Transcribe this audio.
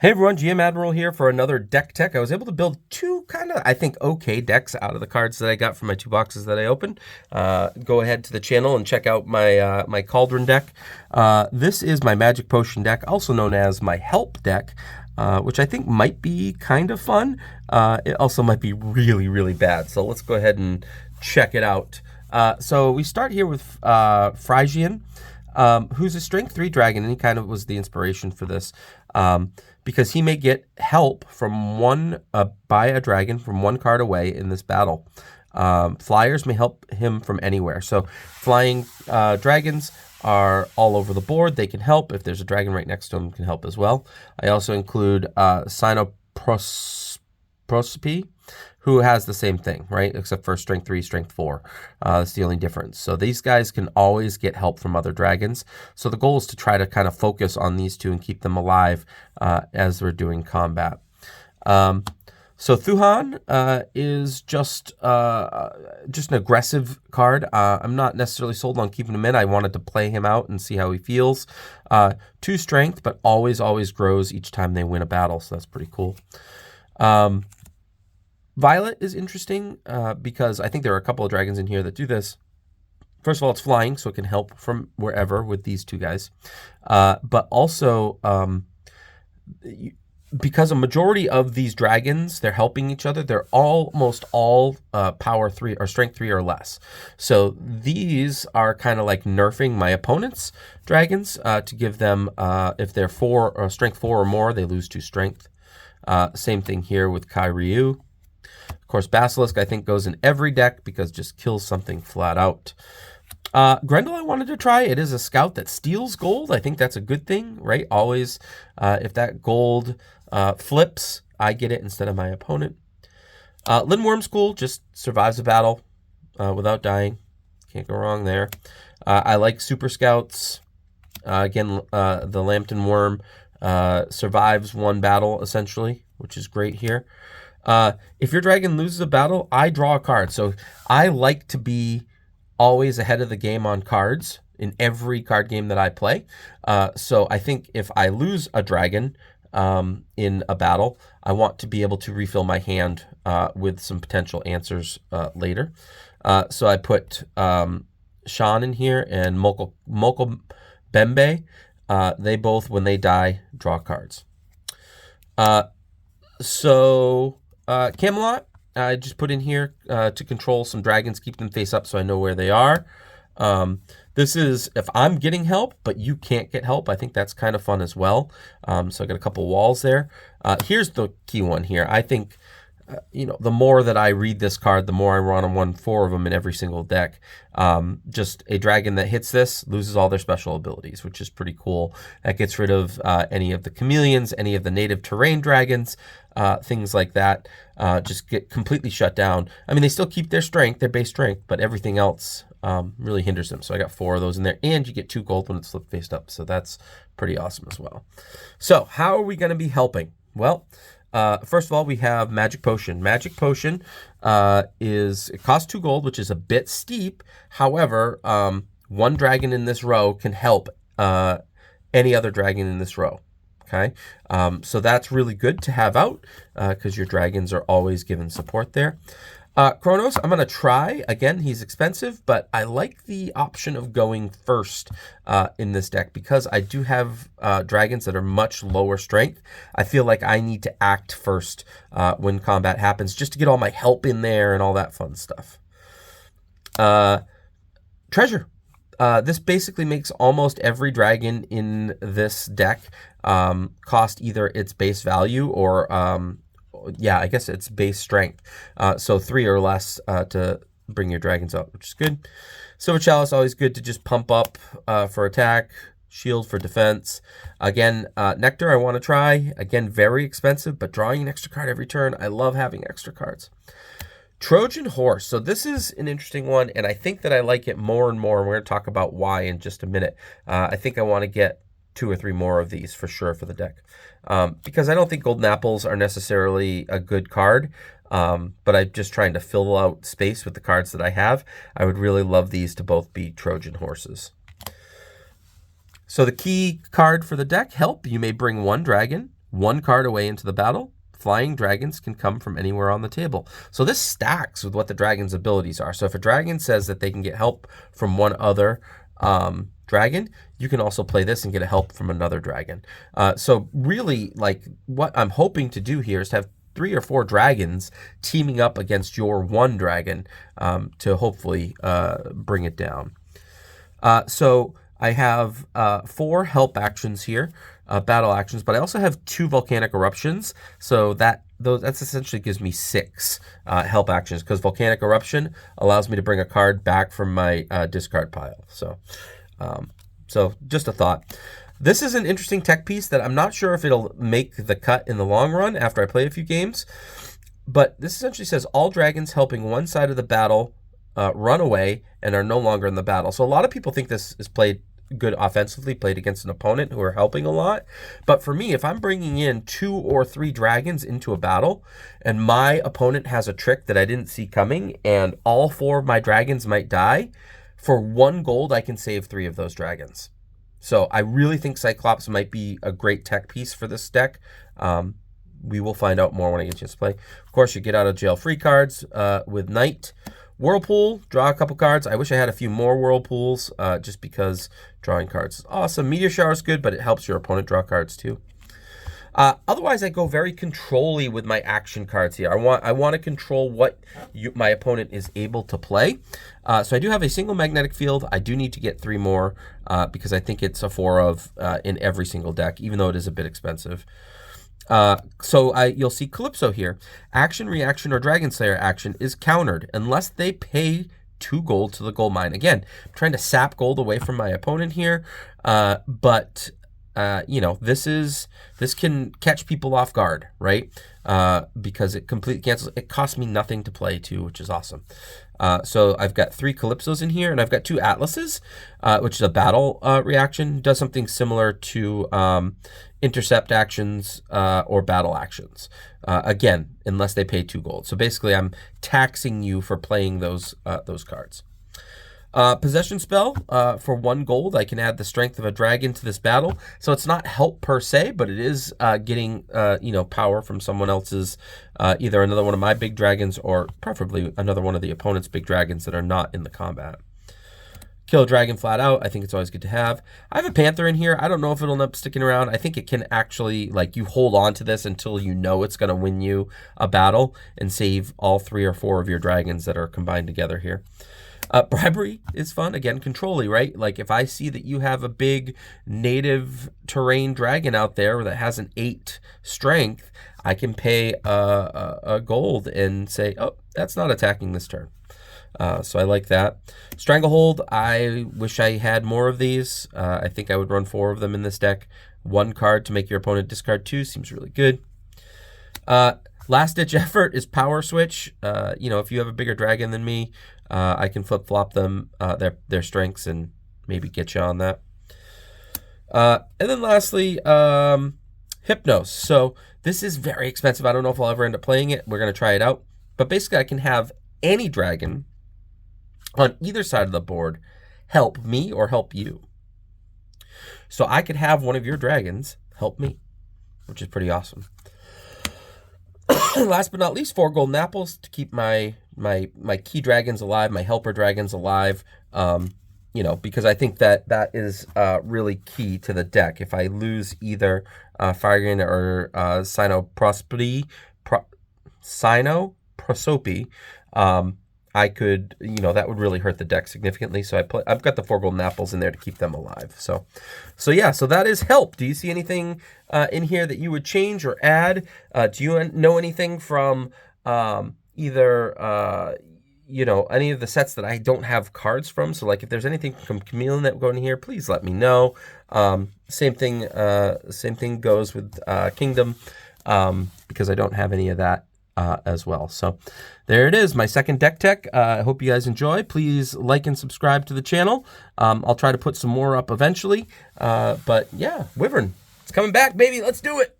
Hey everyone, GM Admiral here for another deck tech. I was able to build two kind of, I think, okay decks out of the cards that I got from my two boxes that I opened. Go ahead to the channel and check out my my Cauldron deck. This is my Magic Potion deck, also known as my Help deck, which I think might be kind of fun. It also might be really, really bad. So let's go ahead and check it out. So we start here with Phrygian, who's a Strength 3 dragon, and he kind of was the inspiration for this. Because he may get help from by a dragon from one card away in this battle. Flyers may help him from anywhere. So flying dragons are all over the board. They can help. If there's a dragon right next to him, can help as well. I also include Cynoprosope, who has the same thing, right? Except for Strength 3, Strength 4. That's the only difference. So these guys can always get help from other dragons. So the goal is to try to kind of focus on these two and keep them alive as we're doing combat. So Thuhan is just an aggressive card. I'm not necessarily sold on keeping him in. I wanted to play him out and see how he feels. 2 strength, but always grows each time they win a battle. So that's pretty cool. Violet is interesting because I think there are a couple of dragons in here that do this. First of all, it's flying, so it can help from wherever with these two guys. But also, because a majority of these dragons, they're helping each other, they're almost all power 3 or strength 3 or less. So these are kind of like nerfing my opponent's dragons to give them, if they're strength 4 or more, they lose 2 strength. Same thing here with Kai Ryu. Of course, Basilisk, I think, goes in every deck because it just kills something flat out. Grendel, I wanted to try. It is a scout that steals gold. I think that's a good thing, right? Always, if that gold flips, I get it instead of my opponent. Lindworm's cool, just survives a battle without dying. Can't go wrong there. I like Super Scouts. Again, the Lambton Worm survives one battle, essentially, which is great here. If your dragon loses a battle, I draw a card. So I like to be always ahead of the game on cards in every card game that I play. So I think if I lose a dragon in a battle, I want to be able to refill my hand with some potential answers later. So I put Shan in here and Moko Bembe. They both, when they die, draw cards. Camelot, I just put in here to control some dragons, keep them face up so I know where they are. This is if I'm getting help, but you can't get help. I think that's kind of fun as well. So I got a couple walls there. Here's the key one here. I think, the more that I read this card, the more I want to run 4 of them in every single deck. Just a dragon that hits this loses all their special abilities, which is pretty cool. That gets rid of any of the chameleons, any of the native terrain dragons, things like that. Just get completely shut down. I mean, they still keep their strength, their base strength, but everything else really hinders them. So I got 4 of those in there, and you get 2 gold when it's flipped face up. So that's pretty awesome as well. So how are we going to be helping? Well, first of all, we have Magic Potion. Magic Potion it costs 2 gold, which is a bit steep. However, 1 dragon in this row can help any other dragon in this row. Okay, so that's really good to have out because your dragons are always given support there. Kronos, I'm going to try. Again, he's expensive, but I like the option of going first in this deck because I do have dragons that are much lower strength. I feel like I need to act first when combat happens just to get all my help in there and all that fun stuff. Treasure. This basically makes almost every dragon in this deck cost either its base value or I guess it's base strength. So 3 or less to bring your dragons up, which is good. Silver Chalice, always good to just pump up for attack, shield for defense. Again, Nectar, I want to try. Again, very expensive, but drawing an extra card every turn. I love having extra cards. Trojan Horse. So this is an interesting one, and I think that I like it more and more. We're going to talk about why in just a minute. I think I want to get 2 or 3 more of these for sure for the deck. Because I don't think Golden Apples are necessarily a good card, but I'm just trying to fill out space with the cards that I have. I would really love these to both be Trojan Horses. So the key card for the deck, Help. You may bring 1 dragon one card away into the battle. Flying dragons can come from anywhere on the table. So this stacks with what the dragon's abilities are. So if a dragon says that they can get help from one other dragon, you can also play this and get a help from another dragon. So really, like, what I'm hoping to do here is to have 3 or 4 dragons teaming up against your one dragon to hopefully bring it down. So I have 4 help actions here, battle actions, but I also have 2 volcanic eruptions. So that's essentially gives me 6 help actions, because volcanic eruption allows me to bring a card back from my discard pile. So just a thought. This is an interesting tech piece that I'm not sure if it'll make the cut in the long run after I play a few games. But this essentially says all dragons helping one side of the battle run away and are no longer in the battle. So a lot of people think this is played good offensively, played against an opponent who are helping a lot. But for me, if I'm bringing in 2 or 3 dragons into a battle and my opponent has a trick that I didn't see coming and all 4 of my dragons might die, for 1 gold, I can save 3 of those dragons. So I really think Cyclops might be a great tech piece for this deck. We will find out more when I get a chance to play. Of course, you get out of jail free cards with Knight. Whirlpool, draw a couple cards. I wish I had a few more Whirlpools just because drawing cards is awesome. Meteor Shower is good, but it helps your opponent draw cards too. Otherwise, I go very control-y with my action cards here. I want to control what my opponent is able to play. So I do have a single magnetic field. I do need to get 3 more because I think it's a 4 of in every single deck, even though it is a bit expensive. You'll see Calypso here. Action, reaction, or Dragon Slayer action is countered unless they pay 2 gold to the gold mine. Again, I'm trying to sap gold away from my opponent here, but this can catch people off guard, right? Because it completely cancels. It costs me nothing to play too, which is awesome. So I've got 3 Calypsos in here, and I've got 2 Atlases, which is a battle reaction. Does something similar to intercept actions or battle actions. Again, unless they pay 2 gold. So basically, I'm taxing you for playing those cards. Possession spell, for 1 gold, I can add the strength of a dragon to this battle. So it's not help per se, but it is getting, power from someone else's, either another one of my big dragons or preferably another one of the opponent's big dragons that are not in the combat. Kill a dragon flat out. I think it's always good to have. I have a Panther in here. I don't know if it'll end up sticking around. I think it can actually, you hold on to this until you know it's going to win you a battle and save all 3 or 4 of your dragons that are combined together here. Bribery is fun. Again, control-y, right? Like if I see that you have a big native terrain dragon out there that has an 8 strength, I can pay a gold and say, oh, that's not attacking this turn. So I like that. Stranglehold, I wish I had more of these. I think I would run 4 of them in this deck. 1 card to make your opponent discard 2 seems really good. Last ditch effort is power switch. If you have a bigger dragon than me, I can flip-flop them, their strengths, and maybe get you on that. And then lastly, Hypnos. So this is very expensive. I don't know if I'll ever end up playing it. We're going to try it out. But basically, I can have any dragon on either side of the board help me or help you. So I could have one of your dragons help me, which is pretty awesome. Last but not least, 4 golden apples to keep my key dragons alive, my helper dragons alive, because I think that is really key to the deck. If I lose either Herein or Cynoprosope, I could, that would really hurt the deck significantly. So I've got the 4 golden apples in there to keep them alive. So that is help. Do you see anything in here that you would change or add? Do you know anything from either any of the sets that I don't have cards from? So if there's anything from Chameleon that would go in here, please let me know. Same thing goes with Kingdom, because I don't have any of that as well. So there it is, my second deck tech. I hope you guys enjoy. Please like and subscribe to the channel. I'll try to put some more up eventually. But yeah, Wyvern, it's coming back, baby. Let's do it.